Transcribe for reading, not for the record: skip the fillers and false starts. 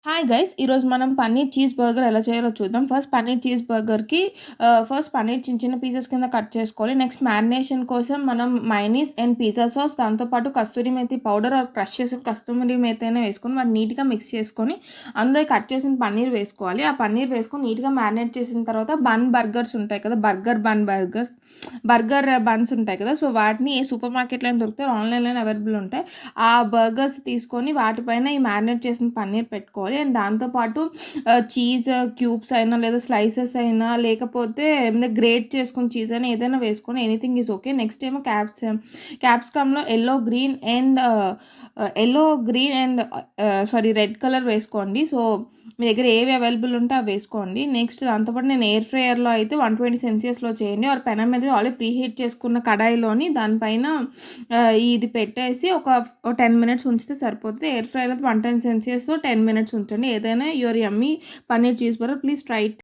Hi guys! ఈరోజు మనం paneer cheese burger ఎలా చేయాలో చూద్దాం. ఫస్ట్ పన్నీర్ చిన్న చిన్న పీసెస్ కింద కట్ చేసుకోవాలి. నెక్స్ట్ మ్యారినేషన్ కోసం మనం మయోనీస్ అండ్ పిజ్జా సాస్, దాంతో పాటు కస్తూరి మేతి పౌడర్ ఆర్ క్రష్ చేసిన కస్తూరి మేతి అయినా వేసుకొని వాటిని నీట్‌గా మిక్స్ చేసుకొని, అందులో కట్ చేసిన పన్నీర్ వేసుకోవాలి. ఆ పన్నీర్ వేసుకొని నీట్‌గా మ్యారినేట్ చేసిన తర్వాత బర్గర్స్ ఉంటాయి కదా! బర్గర్ బన్స్ ఉంటాయి కదా! సో, వాటిని సూపర్ మార్కెట్‌లో అయినా దొరుకుతాయి, ఆన్‌లైన్‌లోనే అవైలబుల్ ఉంటాయి. ఆ బర్గర్స్ తీసుకొని వాటిపైన ఈ మ్యారినేట్ చేసిన పన్నీర్ పెట్టుకోవాలి. అండ్ దాంతో పాటు చీజ్ క్యూబ్స్ అయినా లేదా స్లైసెస్ అయినా లేకపోతే గ్రేట్ చేసుకున్న చీజ్ అయినా ఏదైనా వేసుకొని ఎనీథింగ్ ఈజ్ ఓకే. నెక్స్ట్ ఏమో క్యాప్సికమ్‌లో yellow green and sorry red colour వేసుకోండి. సో, మీ దగ్గర ఏవి అవైలబుల్ ఉంటే అవి వేసుకోండి. నెక్స్ట్ దాంతో పాటు నేను ఎయిర్ ఫ్రైయర్‌లో అయితే 120 సెల్సియస్‌లో చేయండి. ఆర్ పెనం మీద ఆల్రెడీ ప్రీహీట్ చేసుకున్న కడాయిలోని దానిపైన ఇది పెట్టేసి ఒక 10 మినిట్స్ ఉంచితే సరిపోతది. ఎయిర్ ఫ్రైయర్‌లో 110 సెల్సియస్‌లో 10 మినిట్స్ ఉంచండి. ఏదైనా your yummy paneer cheese burger please try it.